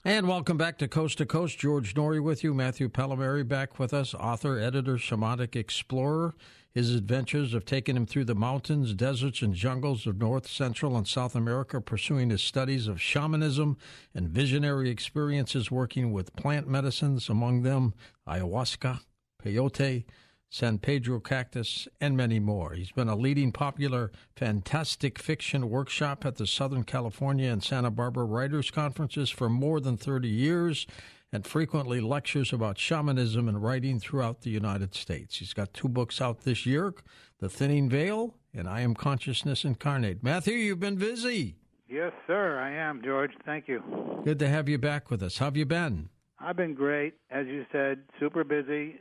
And welcome back to Coast. George Norrie with you. Matthew Pallamary back with us, author, editor, shamanic explorer. His adventures have taken him through the mountains, deserts, and jungles of North, Central, and South America, pursuing his studies of shamanism and visionary experiences working with plant medicines, among them ayahuasca, peyote, San Pedro cactus, and many more. He's been a leading popular fantastic fiction workshop at the Southern California and Santa Barbara Writers' Conferences for more than 30 years and frequently lectures about shamanism and writing throughout the United States. He's got 2 books out this year, The Thinning Veil and I Am Consciousness Incarnate. Matthew, you've been busy. Yes, sir, I am, George. Thank you. Good to have you back with us. How have you been? I've been great. As you said, super busy,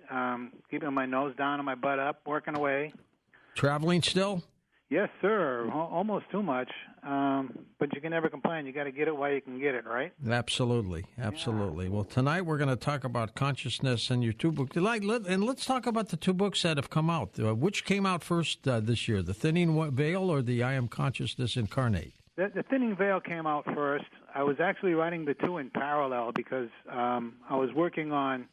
keeping my nose down and my butt up, working away. Traveling still? Yes, sir. Almost too much. But you can never complain. You got to get it while you can get it, right? Absolutely. Yeah. Well, tonight we're going to talk about consciousness and your 2 books. And let's talk about the 2 books that have come out. Which came out first this year, The Thinning Veil or the I Am Consciousness Incarnate? The Thinning Veil came out first. I was actually writing the 2 in parallel because I was working on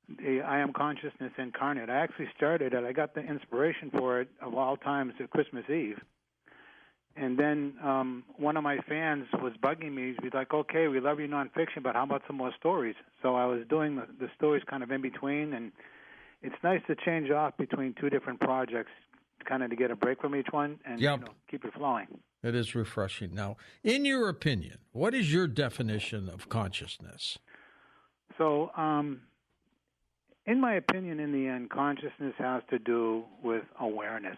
the I Am Consciousness Incarnate. I actually started it. I got the inspiration for it of all times at Christmas Eve. And then one of my fans was bugging me. He's like, okay, we love your nonfiction, but how about some more stories? So I was doing the stories kind of in between, and it's nice to change off between 2 different projects, kind of to get a break from each one and keep it flowing. It is refreshing. Now, in your opinion, what is your definition of consciousness? So, in my opinion, in the end, consciousness has to do with awareness.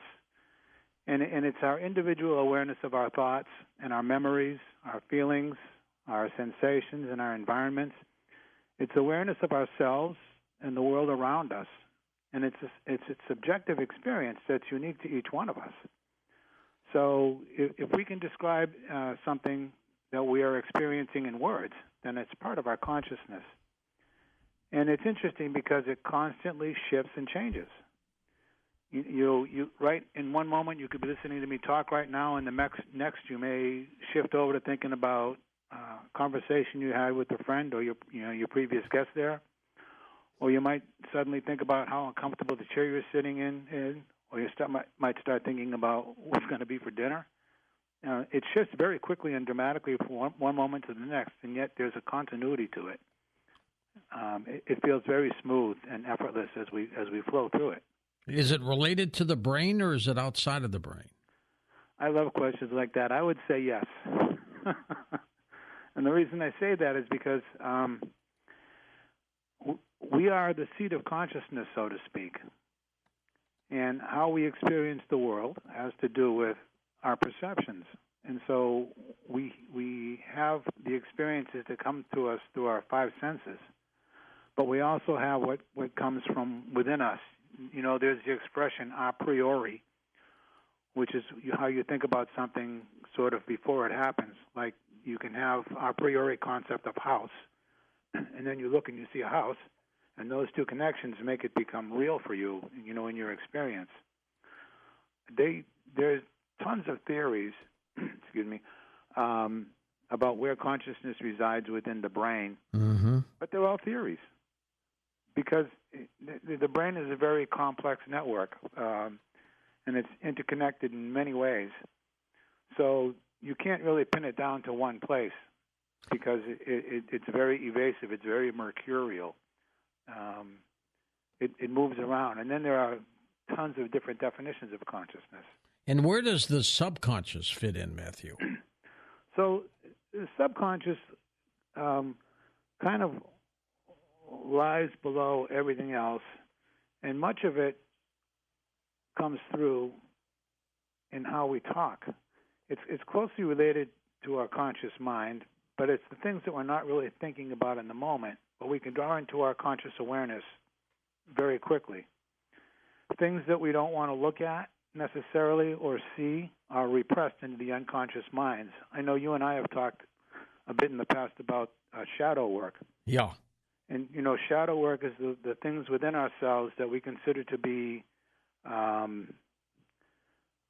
And it's our individual awareness of our thoughts and our memories, our feelings, our sensations, and our environments. It's awareness of ourselves and the world around us. And it's a subjective experience that's unique to each one of us. So if we can describe something that we are experiencing in words, then it's part of our consciousness. And it's interesting because it constantly shifts and changes. You right in one moment you could be listening to me talk right now, and the next you may shift over to thinking about a conversation you had with a friend or your previous guest there, or you might suddenly think about how uncomfortable the chair you're sitting in. Or you might start thinking about what's going to be for dinner. It shifts very quickly and dramatically from one moment to the next, and yet there's a continuity to it. It feels very smooth and effortless as we flow through it. Is it related to the brain, or is it outside of the brain? I love questions like that. I would say yes. And the reason I say that is because we are the seat of consciousness, so to speak. And how we experience the world has to do with our perceptions. And so we have the experiences that come to us through our 5 senses, but we also have what comes from within us. There's the expression a priori, which is how you think about something sort of before it happens. Like you can have a priori concept of house, and then you look and you see a house, and those 2 connections make it become real for you, in your experience. There's tons of theories, excuse me, about where consciousness resides within the brain, but they're all theories because the brain is a very complex network, and it's interconnected in many ways. So you can't really pin it down to one place because it's very evasive. It's very mercurial. It moves around. And then there are tons of different definitions of consciousness. And where does the subconscious fit in, Matthew? So the subconscious kind of lies below everything else, and much of it comes through in how we talk. It's closely related to our conscious mind, but it's the things that we're not really thinking about in the moment, but we can draw into our conscious awareness very quickly. Things that we don't want to look at necessarily or see are repressed into the unconscious minds. I know you and I have talked a bit in the past about shadow work. Yeah. And, shadow work is the things within ourselves that we consider to be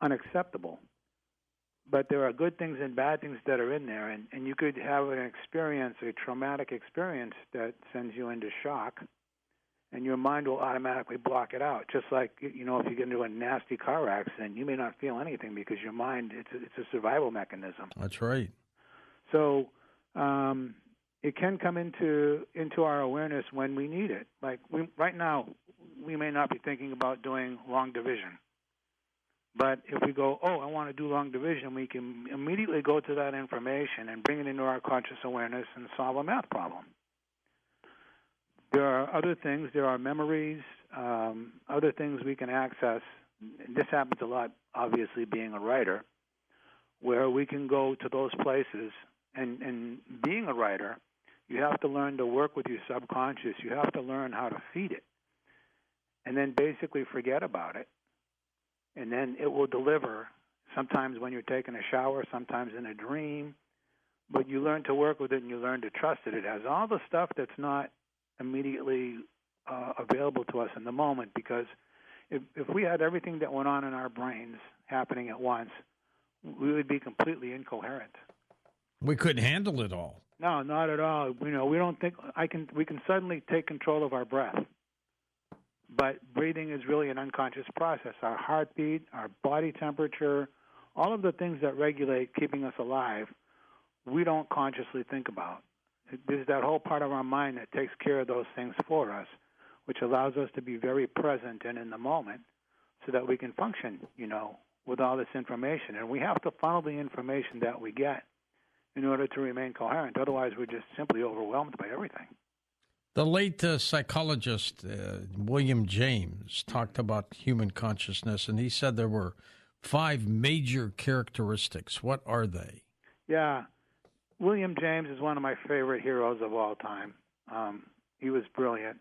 unacceptable. But there are good things and bad things that are in there, and you could have an experience, a traumatic experience that sends you into shock, and your mind will automatically block it out. Just like, if you get into a nasty car accident, you may not feel anything because your mind, it's a survival mechanism. That's right. So it can come into our awareness when we need it. Like right now, we may not be thinking about doing long division. But if we go, I want to do long division, we can immediately go to that information and bring it into our conscious awareness and solve a math problem. There are other things. There are memories, other things we can access. And this happens a lot, obviously, being a writer, where we can go to those places. And being a writer, you have to learn to work with your subconscious. You have to learn how to feed it and then basically forget about it. And then it will deliver, sometimes when you're taking a shower, sometimes in a dream. But you learn to work with it and you learn to trust it. It has all the stuff that's not immediately available to us in the moment, because if we had everything that went on in our brains happening at once, we would be completely incoherent. We couldn't handle it all. No, not at all. We don't think we can suddenly take control of our breath. But breathing is really an unconscious process. Our heartbeat, our body temperature, all of the things that regulate keeping us alive, we don't consciously think about. There's that whole part of our mind that takes care of those things for us, which allows us to be very present and in the moment so that we can function, with all this information. And we have to funnel the information that we get in order to remain coherent. Otherwise, we're just simply overwhelmed by everything. The late psychologist William James talked about human consciousness, and he said there were 5 major characteristics. What are they? Yeah. William James is one of my favorite heroes of all time. He was brilliant.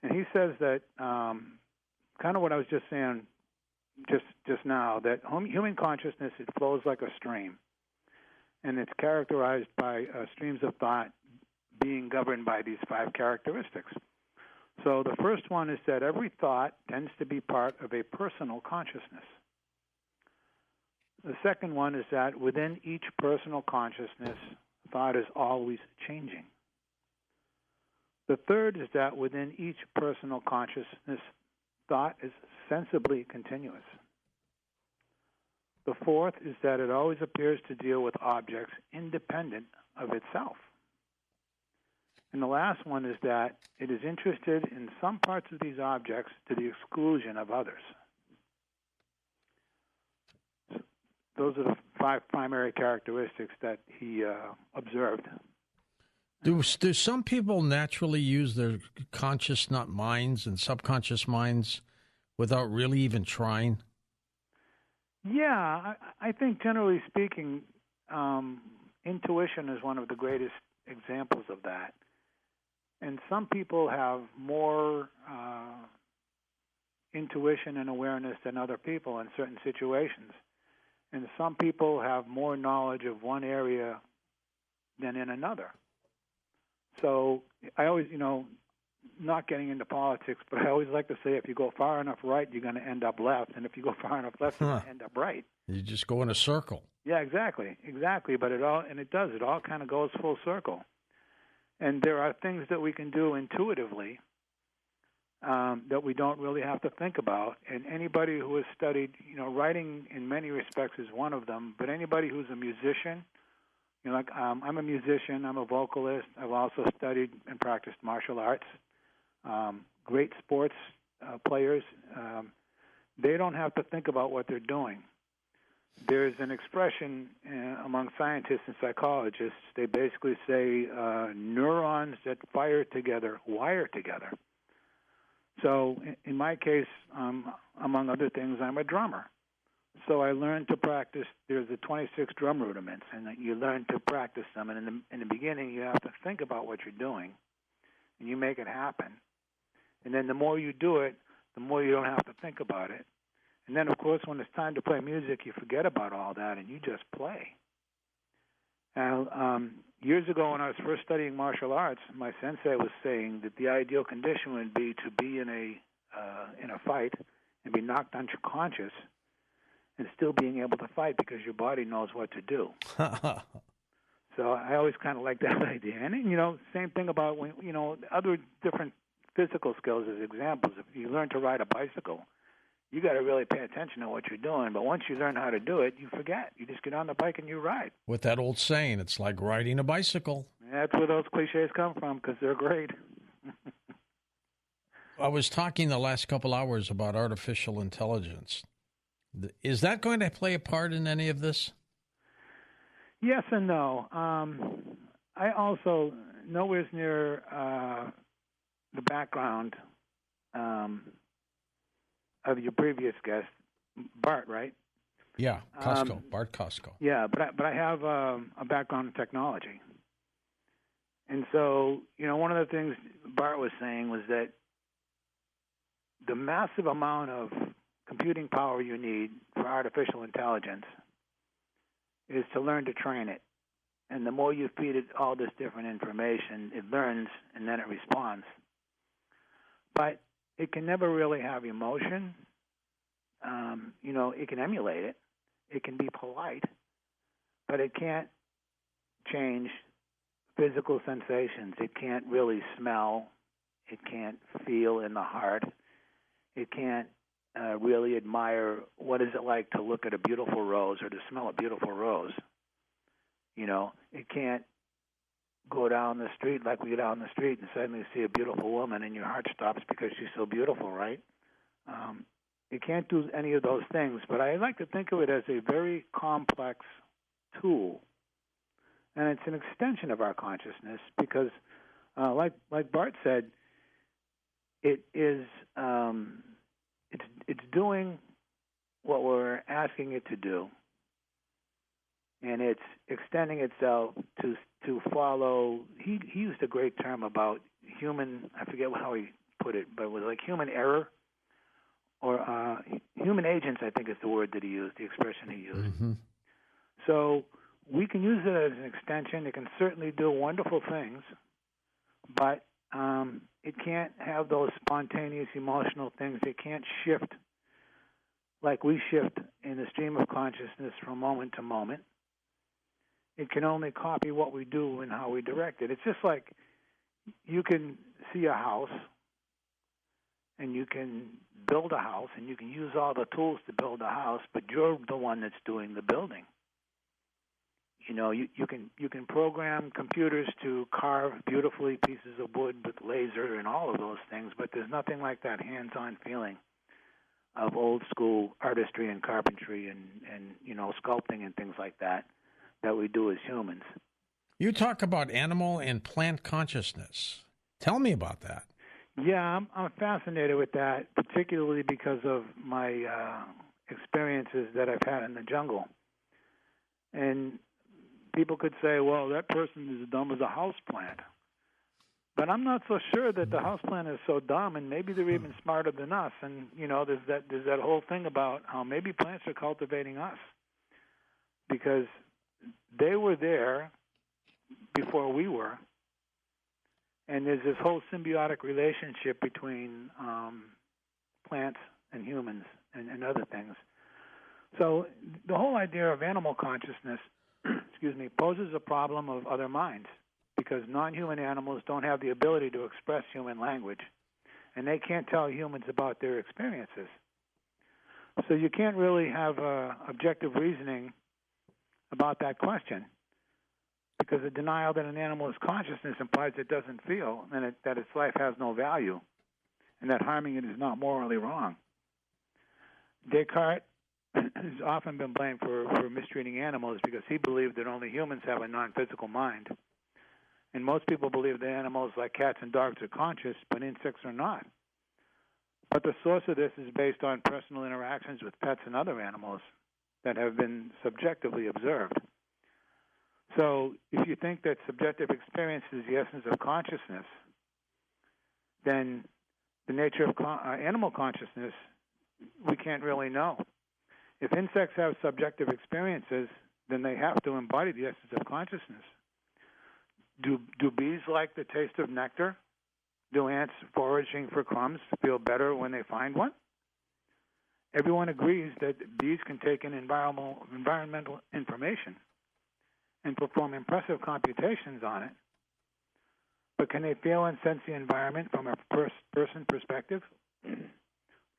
And he says that, kind of what I was just saying just now, that human consciousness, it flows like a stream. And it's characterized by streams of thought being governed by these 5 characteristics. So the first one is that every thought tends to be part of a personal consciousness. The second one is that within each personal consciousness, thought is always changing. The third is that within each personal consciousness, thought is sensibly continuous. The fourth is that it always appears to deal with objects independent of itself. And the last one is that it is interested in some parts of these objects to the exclusion of others. Those are the 5 primary characteristics that he observed. Do some people naturally use their conscious minds and subconscious minds without really even trying? Yeah, I think generally speaking, intuition is one of the greatest examples of that. And some people have more intuition and awareness than other people in certain situations. And some people have more knowledge of one area than in another. So I always, not getting into politics, but I always like to say if you go far enough right, you're going to end up left. And if you go far enough left, you're going to end up right. You just go in a circle. Yeah, exactly. But it all kind of goes full circle. And there are things that we can do intuitively that we don't really have to think about. And anybody who has studied, writing in many respects is one of them, but anybody who's a musician, I'm a musician, I'm a vocalist, I've also studied and practiced martial arts. Great sports players, they don't have to think about what they're doing. There's an expression among scientists and psychologists. They basically say neurons that fire together wire together. So in my case, among other things, I'm a drummer. So I learned to practice. There's the 26 drum rudiments, and you learn to practice them. And in the beginning, you have to think about what you're doing, and you make it happen. And then the more you do it, the more you don't have to think about it. And then, of course, when it's time to play music, you forget about all that, and you just play. Now, years ago when I was first studying martial arts, my sensei was saying that the ideal condition would be to be in a fight and be knocked unconscious and still being able to fight because your body knows what to do. So I always kind of like that idea. And, same thing about, when other different physical skills as examples. If you learn to ride a bicycle, you got to really pay attention to what you're doing. But once you learn how to do it, you forget. You just get on the bike and you ride. With that old saying, it's like riding a bicycle. That's where those cliches come from, because they're great. I was talking the last couple hours about artificial intelligence. Is that going to play a part in any of this? Yes and no. I also, nowhere near the background of your previous guest, Bart, right? Yeah, Kosko, Bart Kosko. Yeah, but I have a background in technology. And so, one of the things Bart was saying was that the massive amount of computing power you need for artificial intelligence is to learn to train it. And the more you feed it all this different information, it learns and then it responds. But it can never really have emotion. It can emulate it. It can be polite. But it can't change physical sensations. It can't really smell. It can't feel in the heart. It can't really admire what is it like to look at a beautiful rose or to smell a beautiful rose. It can't go down the street like we go down the street and suddenly see a beautiful woman and your heart stops because she's so beautiful, right? It can't do any of those things, but I like to think of it as a very complex tool. And it's an extension of our consciousness because, like Bart said, it is it's doing what we're asking it to do, and it's extending itself to follow. He used a great term about human. I forget how he put it, but it was like human error or human agents. I think is the word that he used, the expression he used. Mm-hmm. So we can use it as an extension. It can certainly do wonderful things, but it can't have those spontaneous emotional things. It can't shift like we shift in the stream of consciousness from moment to moment. It can only copy what we do and how we direct it. It's just like you can see a house and you can build a house and you can use all the tools to build a house, but you're the one that's doing the building. You can program computers to carve beautifully pieces of wood with laser and all of those things, but there's nothing like that hands-on feeling of old school artistry and carpentry and sculpting and things like that we do as humans. You talk about animal and plant consciousness. Tell me about that. Yeah, I'm fascinated with that, particularly because of my experiences that I've had in the jungle. And people could say, well, that person is as dumb as a houseplant. But I'm not so sure that the houseplant is so dumb, and maybe they're even smarter than us. And, there's that whole thing about how maybe plants are cultivating us because they were there before we were. And there's this whole symbiotic relationship between plants and humans and other things. So the whole idea of animal consciousness poses a problem of other minds because non-human animals don't have the ability to express human language, and they can't tell humans about their experiences. So you can't really have objective reasoning about that question because the denial that an animal is consciousness implies it doesn't feel and that its life has no value and that harming it is not morally wrong. Descartes has often been blamed for mistreating animals because he believed that only humans have a non-physical mind. And most people believe that animals like cats and dogs are conscious, but insects are not. But the source of this is based on personal interactions with pets and other animals that have been subjectively observed. So if you think that subjective experience is the essence of consciousness, then the nature of animal consciousness, we can't really know. If insects have subjective experiences, then they have to embody the essence of consciousness. Do bees like the taste of nectar? Do ants foraging for crumbs feel better when they find one? everyone agrees that bees can take in environmental information and perform impressive computations on it. But can they feel and sense the environment from a person perspective?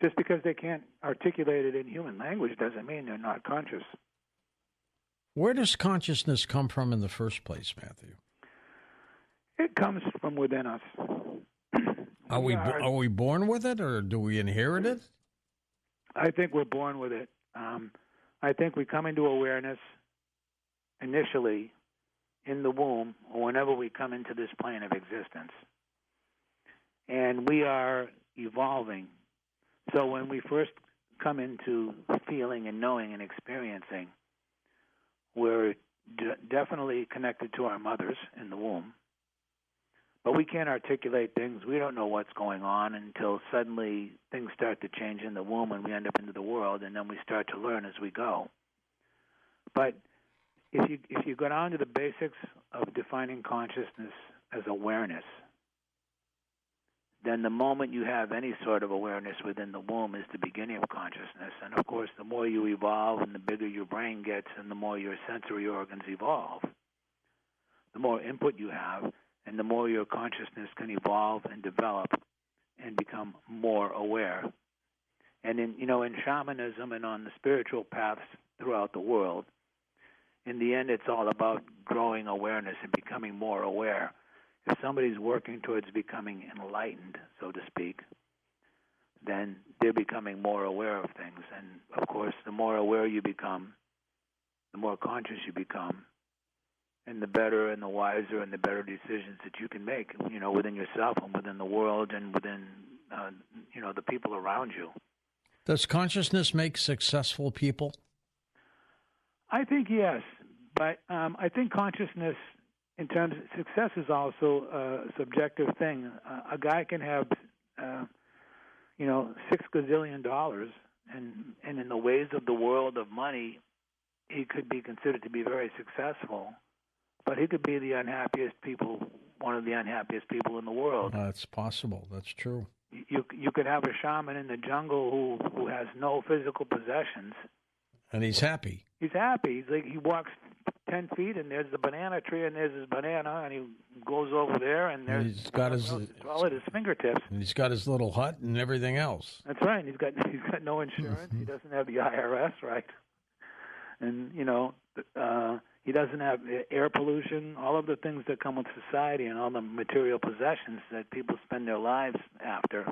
Just because they can't articulate it in human language doesn't mean they're not conscious. Where does consciousness come from in the first place, Matthew? It comes from within us. Are we born with it, or do we inherit it? I think we're born with it. I think we come into awareness initially in the womb or whenever we come into this plane of existence. And we are evolving. So when we first come into feeling and knowing and experiencing, we're definitely connected to our mothers in the womb. But we can't articulate things. We don't know what's going on until suddenly things start to change in the womb and we end up into the world, and then we start to learn as we go. But if you go down to the basics of defining consciousness as awareness, then the moment you have any sort of awareness within the womb is the beginning of consciousness. And, of course, the more you evolve and the bigger your brain gets and the more your sensory organs evolve, the more input you have, and the more your consciousness can evolve and develop and become more aware. And in shamanism and on the spiritual paths throughout the world, in the end, it's all about growing awareness and becoming more aware. If somebody's working towards becoming enlightened, so to speak, then they're becoming more aware of things. And, of course, the more aware you become, the more conscious you become, and the better and the wiser and the better decisions that you can make, within yourself and within the world and within, the people around you. Does consciousness make successful people? I think yes, but I think consciousness, in terms of success, is also a subjective thing. A guy can have, $6 gazillion, and in the ways of the world of money, he could be considered to be very successful. But he could be one of the unhappiest people in the world. That's possible. That's true. You could have a shaman in the jungle who has no physical possessions. And he's happy. He's happy. He walks 10 feet, and there's the banana tree, and there's his banana, and he goes over there, and he's got his all at his fingertips. And he's got his little hut and everything else. That's right. He's got no insurance. He doesn't have the IRS, right? And he doesn't have air pollution, all of the things that come with society and all the material possessions that people spend their lives after.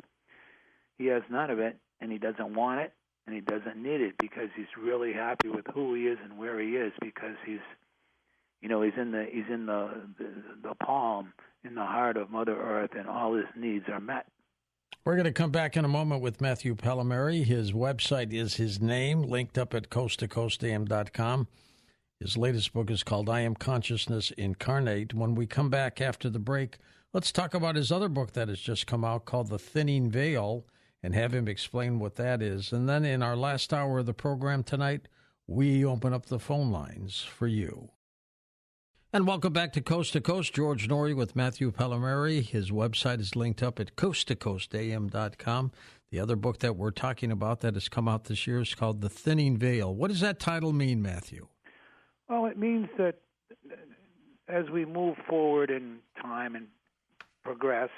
He has none of it, and he doesn't want it, and he doesn't need it because he's really happy with who he is and where he is because he's in the palm, in the heart of Mother Earth, and all his needs are met. We're going to come back in a moment with Matthew Palmieri. His website is his name, linked up at coasttocoastam.com. His latest book is called I Am Consciousness Incarnate. When we come back after the break, let's talk about his other book that has just come out called The Thinning Veil and have him explain what that is. And then in our last hour of the program tonight, we open up the phone lines for you. And welcome back to Coast. George Norrie with Matthew Palmieri. His website is linked up at coasttocoastam.com. The other book that we're talking about that has come out this year is called The Thinning Veil. What does that title mean, Matthew? Well, it means that as we move forward in time and progress,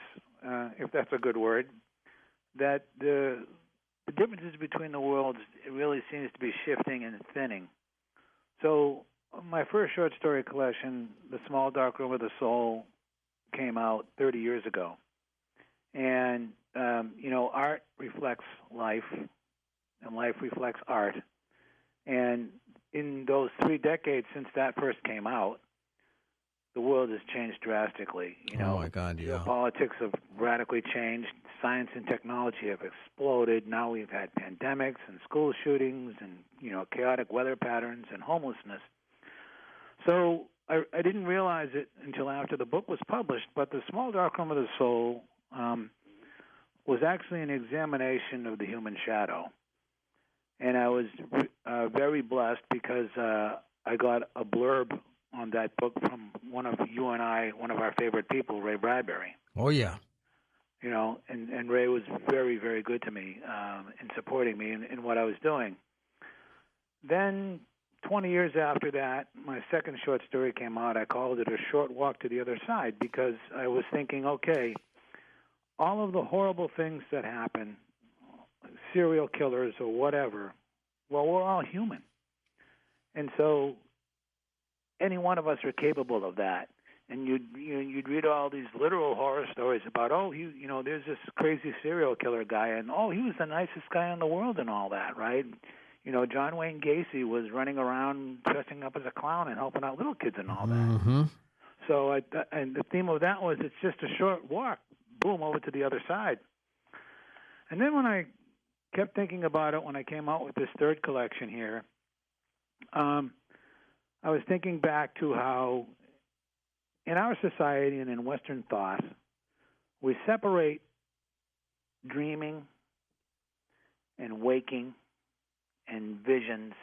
if that's a good word, that the differences between the worlds really seems to be shifting and thinning. So my first short story collection, The Small Dark Room of the Soul, came out 30 years ago. And, art reflects life, and life reflects art. And in those 3 decades since that first came out, the world has changed drastically. Oh, my God, yeah. Politics have radically changed. Science and technology have exploded. Now we've had pandemics and school shootings and, chaotic weather patterns and homelessness. So I didn't realize it until after the book was published, but The Small Dark Room of the Soul was actually an examination of the human shadow. And I was very blessed because I got a blurb on that book from one of our favorite people, Ray Bradbury. Oh, yeah. and Ray was very, very good to me in supporting me in what I was doing. Then 20 years after that, my second short story came out. I called it A Short Walk to the Other Side because I was thinking, okay, all of the horrible things that happen, serial killers or whatever, well, we're all human. And so any one of us are capable of that. And you'd read all these literal horror stories about, there's this crazy serial killer guy, and, he was the nicest guy in the world and all that, right? John Wayne Gacy was running around dressing up as a clown and helping out little kids and all that. Mm-hmm. So, and the theme of that was it's just a short walk, boom, over to the other side. And then when I kept thinking about it, when I came out with this third collection here, I was thinking back to how in our society and in Western thought, we separate dreaming and waking and visions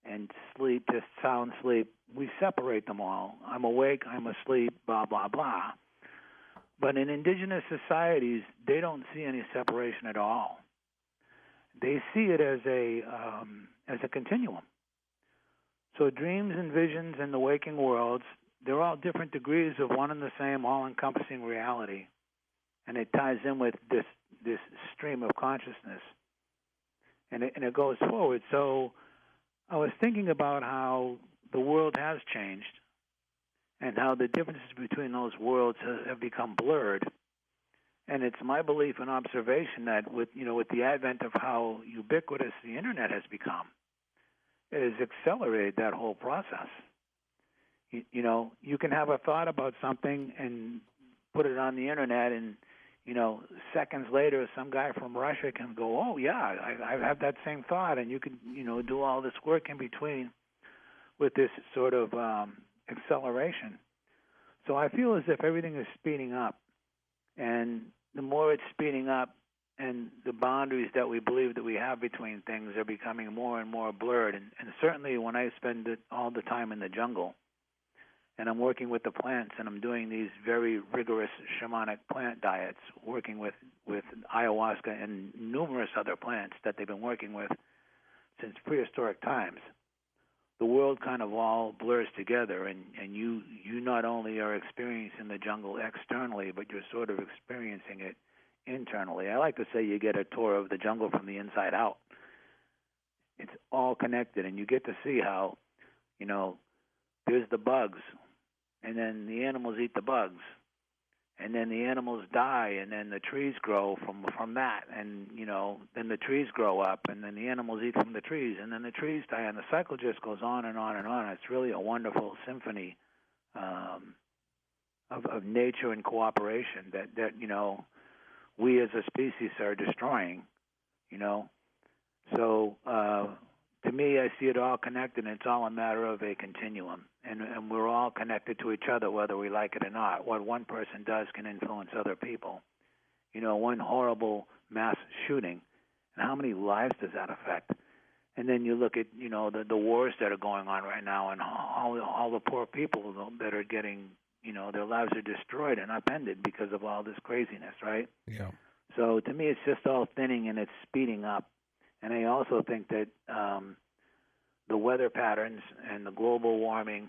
and sleep, just sound sleep. We separate them all. I'm awake, I'm asleep, blah, blah, blah. But in indigenous societies, they don't see any separation at all. They see it as a continuum. So dreams and visions in the waking worlds, they're all different degrees of one and the same, all-encompassing reality. And it ties in with this stream of consciousness. And it goes forward. So I was thinking about how the world has changed and how the differences between those worlds have become blurred. And it's my belief and observation that with the advent of how ubiquitous the Internet has become, it has accelerated that whole process. You can have a thought about something and put it on the Internet, and seconds later, some guy from Russia can go, oh, yeah, I have that same thought, and you can, do all this work in between with this sort of acceleration. So I feel as if everything is speeding up, and the more it's speeding up and the boundaries that we believe that we have between things are becoming more and more blurred. And certainly when I spend all the time in the jungle, and I'm working with the plants, and I'm doing these very rigorous shamanic plant diets, working with ayahuasca and numerous other plants that they've been working with since prehistoric times, the world kind of all blurs together, and you not only are experiencing the jungle externally, but you're sort of experiencing it internally. I like to say you get a tour of the jungle from the inside out. It's all connected, and you get to see how, there's the bugs, and then the animals eat the bugs, and then the animals die, and then the trees grow from that, and then the trees grow up, and then the animals eat from the trees, and then the trees die, and the cycle just goes on and on and on. It's really a wonderful symphony of nature and cooperation that we as a species are destroying. So to me, I see it all connected, and it's all a matter of a continuum. And we're all connected to each other, whether we like it or not. What one person does can influence other people. One horrible mass shooting, and how many lives does that affect? And then you look at, the wars that are going on right now, and all the poor people that are getting, their lives are destroyed and upended because of all this craziness, right? Yeah. So to me, it's just all thinning, and it's speeding up. And I also think that the weather patterns and the global warming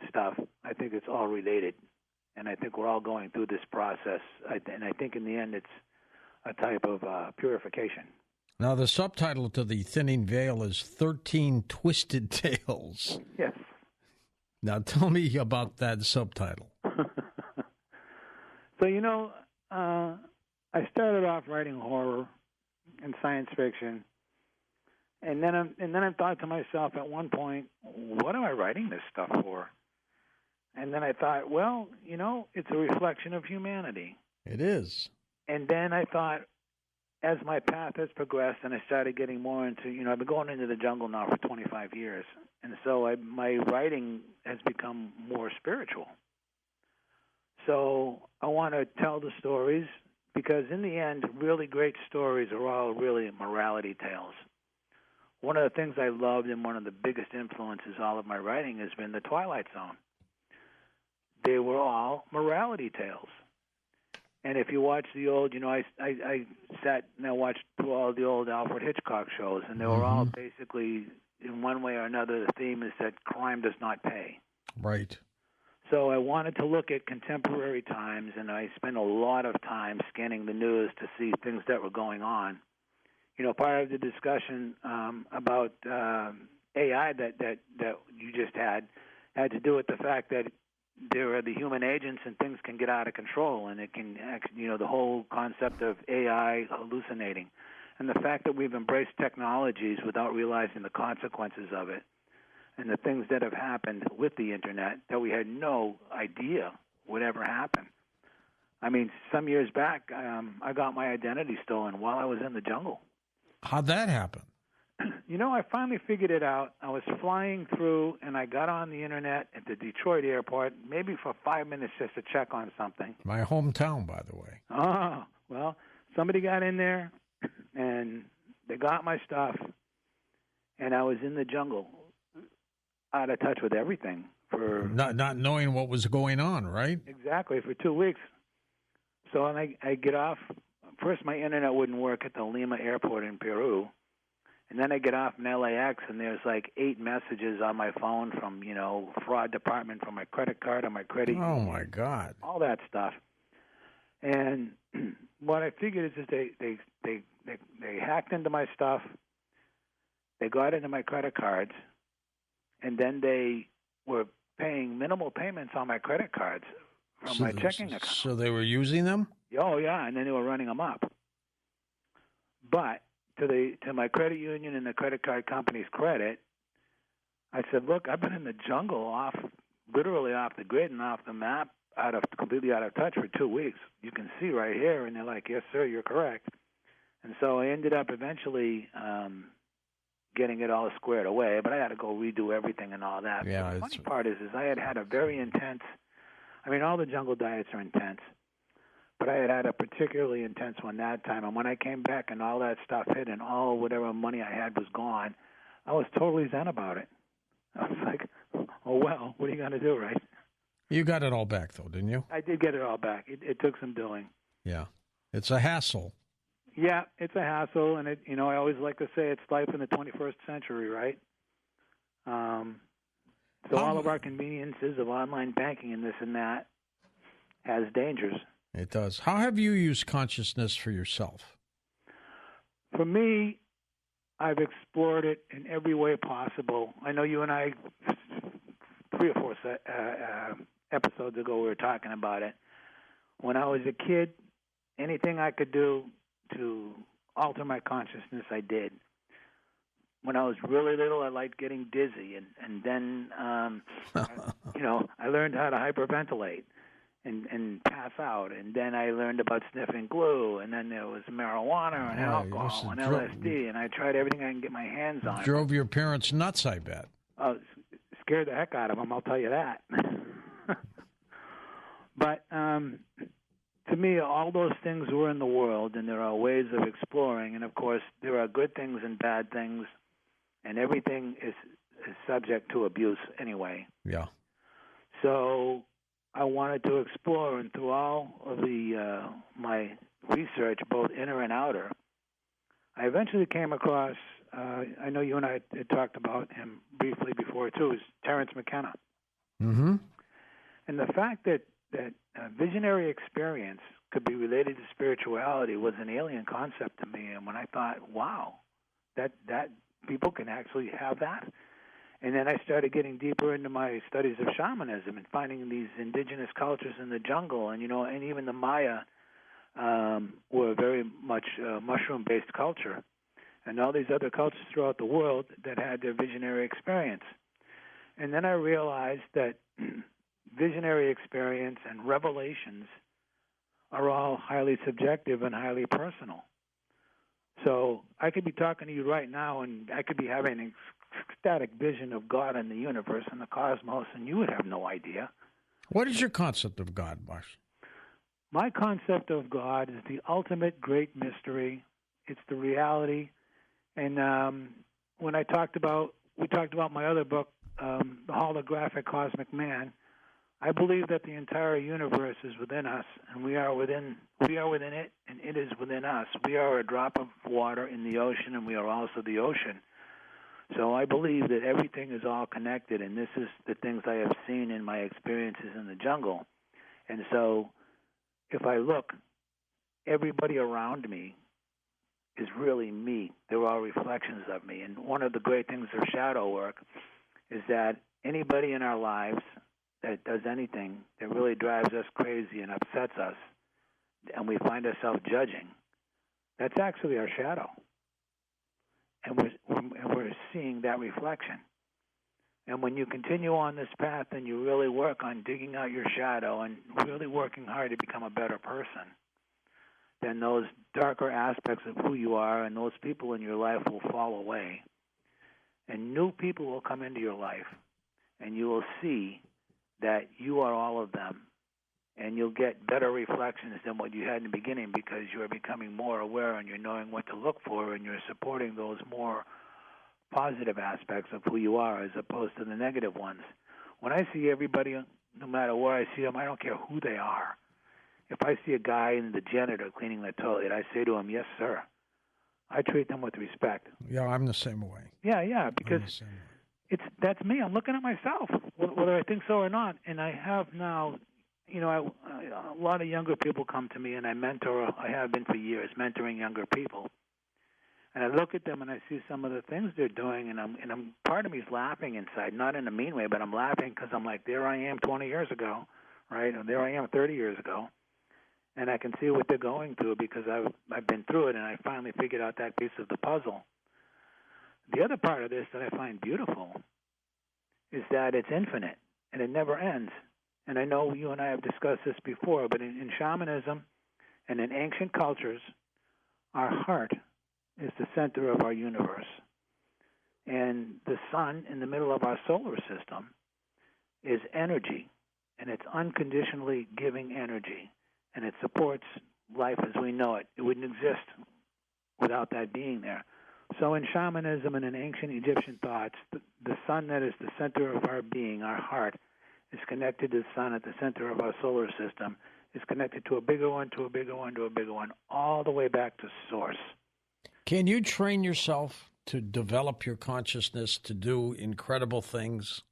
stuff, I think it's all related. And I think we're all going through this process. And I think in the end it's a type of purification. Now, the subtitle to The Thinning Veil is 13 Twisted Tales. Yes. Now, tell me about that subtitle. So, I started off writing horror and science fiction. And then I thought to myself at one point, what am I writing this stuff for? And then I thought, well, it's a reflection of humanity. It is. And then I thought, as my path has progressed and I started getting more into, I've been going into the jungle now for 25 years. And so my writing has become more spiritual. So I want to tell the stories because in the end, really great stories are all really morality tales. One of the things I loved and one of the biggest influences all of my writing has been the Twilight Zone. They were all morality tales. And if you watch the old, I sat and I watched through all the old Alfred Hitchcock shows, and they were all basically, in one way or another, the theme is that crime does not pay. Right. So I wanted to look at contemporary times, and I spent a lot of time scanning the news to see things that were going on. Part of the discussion about AI that you just had to do with the fact that there are the human agents and things can get out of control, and it can, the whole concept of AI hallucinating, and the fact that we've embraced technologies without realizing the consequences of it, and the things that have happened with the Internet that we had no idea would ever happen. I mean, some years back, I got my identity stolen while I was in the jungle. How'd that happen? I finally figured it out. I was flying through, and I got on the Internet at the Detroit airport, maybe for 5 minutes just to check on something. My hometown, by the way. Oh, well, somebody got in there, and they got my stuff, and I was in the jungle, out of touch with everything. For Not knowing what was going on, right? Exactly, for 2 weeks. So I get off. First, my Internet wouldn't work at the Lima airport in Peru. And then I get off in LAX, and there's like 8 messages on my phone from, fraud department for my credit card and my credit union. Oh, my God. All that stuff. And what I figured is that they hacked into my stuff. They got into my credit cards. And then they were paying minimal payments on my credit cards from my checking account. So they were using them? Oh, yeah, and then they were running them up. But to my credit union and the credit card company's credit, I said, look, I've been in the jungle, literally off the grid and off the map, completely out of touch for 2 weeks. You can see right here. And they're like, yes, sir, you're correct. And so I ended up eventually getting it all squared away, but I had to go redo everything and all that. Yeah, the funny part is I had a very intense, all the jungle diets are intense, but I had a particularly intense one that time. And when I came back and all that stuff hit and all whatever money I had was gone, I was totally zen about it. I was like, oh, well, what are you going to do, right? You got it all back, though, didn't you? I did get it all back. It took some doing. Yeah. It's a hassle. Yeah, it's a hassle, and I always like to say it's life in the 21st century, right? So all of our conveniences of online banking and this and that has dangers. It does. How have you used consciousness for yourself? For me, I've explored it in every way possible. I know you and I, 3 or 4 episodes ago, we were talking about it. When I was a kid, anything I could do to alter my consciousness, I did. When I was really little, I liked getting dizzy, and then, I learned how to hyperventilate and pass out, and then I learned about sniffing glue, and then there was marijuana and alcohol and LSD, and I tried everything I can get my hands on. Drove your parents nuts, I bet. Scared the heck out of them, I'll tell you that. But to me, all those things were in the world, and there are ways of exploring. And, of course, there are good things and bad things, and everything is subject to abuse anyway. Yeah. So I wanted to explore, and through all of my research, both inner and outer, I eventually came across, I know you and I had talked about him briefly before, too, is Terence McKenna. Mm-hmm. And the fact that visionary experience could be related to spirituality was an alien concept to me. And when I thought, wow, that people can actually have that. And then I started getting deeper into my studies of shamanism and finding these indigenous cultures in the jungle. And, and even the Maya were very much mushroom-based culture. And all these other cultures throughout the world that had their visionary experience. And then I realized that visionary experience and revelations are all highly subjective and highly personal. So I could be talking to you right now, and I could be having an ecstatic vision of God and the universe and the cosmos, and you would have no idea. What is your concept of God, Marsh? My concept of God is the ultimate great mystery. It's the reality. And when we talked about my other book, The Holographic Cosmic Man, I believe that the entire universe is within us, and we are within it, and it is within us. We are a drop of water in the ocean, and we are also the ocean. So I believe that everything is all connected, and this is the things I have seen in my experiences in the jungle. And so if I look, everybody around me is really me. They're all reflections of me. And one of the great things of shadow work is that anybody in our lives that does anything that really drives us crazy and upsets us, and we find ourselves judging, that's actually our shadow. And we're seeing that reflection. And when you continue on this path and you really work on digging out your shadow and really working hard to become a better person, then those darker aspects of who you are and those people in your life will fall away. And new people will come into your life, and you will see that you are all of them, and you'll get better reflections than what you had in the beginning because you're becoming more aware and you're knowing what to look for and you're supporting those more positive aspects of who you are as opposed to the negative ones. When I see everybody, no matter where I see them, I don't care who they are. If I see a guy in the janitor cleaning the toilet, I say to him, yes, sir. I treat them with respect. Yeah, I'm the same way. Yeah, because that's me. I'm looking at myself, whether I think so or not. And I have now, a lot of younger people come to me, and I mentor. I have been for years mentoring younger people. And I look at them and I see some of the things they're doing, and I'm part of me is laughing inside, not in a mean way, but I'm laughing because I'm like, there I am 20 years ago, right? And there I am 30 years ago, and I can see what they're going through because I've been through it, and I finally figured out that piece of the puzzle. The other part of this that I find beautiful is that it's infinite and it never ends. And I know you and I have discussed this before, but in shamanism and in ancient cultures, our heart is the center of our universe. And the sun in the middle of our solar system is energy, and it's unconditionally giving energy, and it supports life as we know it. It wouldn't exist without that being there. So in shamanism and in ancient Egyptian thoughts, the sun that is the center of our being, our heart, is connected to the sun at the center of our solar system, is connected to a bigger one, to a bigger one, to a bigger one, all the way back to source. Can you train yourself to develop your consciousness to do incredible things?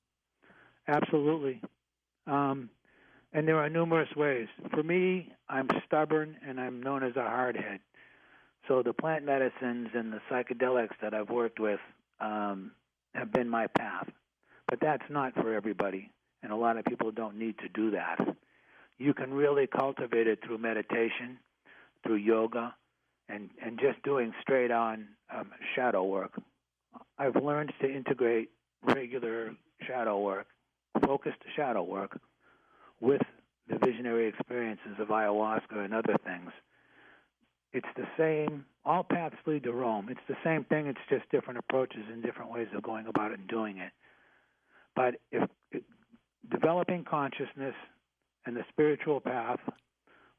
Absolutely. And there are numerous ways. For me, I'm stubborn, and I'm known as a hardhead. So the plant medicines and the psychedelics that I've worked with have been my path. But that's not for everybody, and a lot of people don't need to do that. You can really cultivate it through meditation, through yoga, and just doing straight-on shadow work. I've learned to integrate regular shadow work, focused shadow work, with the visionary experiences of ayahuasca and other things. It's the same. All paths lead to Rome. It's the same thing. It's just different approaches and different ways of going about it and doing it. But if developing consciousness and the spiritual path,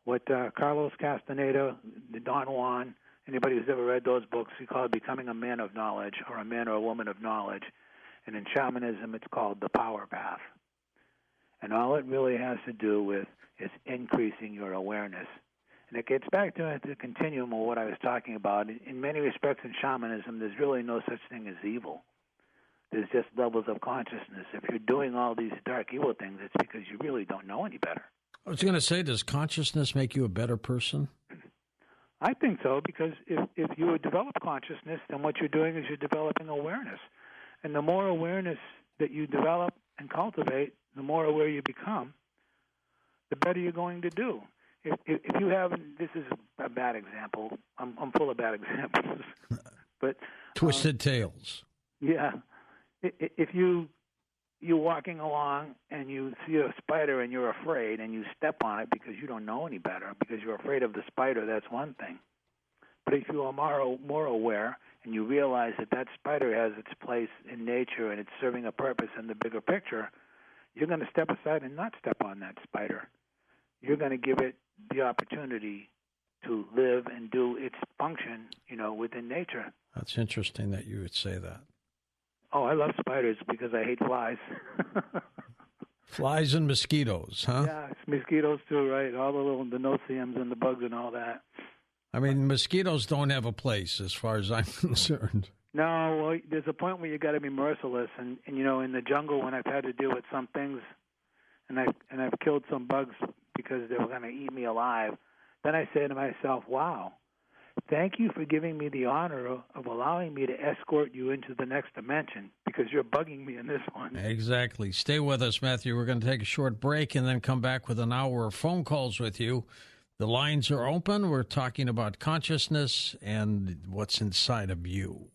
what Carlos Castaneda, Don Juan, anybody who's ever read those books, he called Becoming a Man of Knowledge, or a man or a woman of knowledge. And in shamanism, it's called the power path. And all it really has to do with is increasing your awareness. And it gets back to the continuum of what I was talking about. In many respects in shamanism, there's really no such thing as evil. There's just levels of consciousness. If you're doing all these dark evil things, it's because you really don't know any better. I was going to say, does consciousness make you a better person? I think so, because if you develop consciousness, then what you're doing is you're developing awareness. And the more awareness that you develop and cultivate, the more aware you become, the better you're going to do. If you haven't, this is a bad example. I'm full of bad examples. But Twisted Tales. Yeah. If you're walking along and you see a spider and you're afraid and you step on it because you don't know any better, because you're afraid of the spider, that's one thing. But if you are more aware and you realize that spider has its place in nature and it's serving a purpose in the bigger picture, you're going to step aside and not step on that spider. You're going to give it the opportunity to live and do its function, within nature. That's interesting that you would say that. Oh, I love spiders because I hate flies. Flies and mosquitoes, huh? Yeah, it's mosquitoes too, right? All the little no-see-ums and the bugs and all that. I mean, mosquitoes don't have a place as far as I'm concerned. No, well, there's a point where you got to be merciless, and in the jungle when I've had to deal with some things, and I've killed some bugs because they were going to eat me alive. Then I say to myself, "Wow, thank you for giving me the honor of allowing me to escort you into the next dimension because you're bugging me in this one." Exactly. Stay with us, Matthew. We're going to take a short break and then come back with an hour of phone calls with you. The lines are open. We're talking about consciousness and what's inside of you.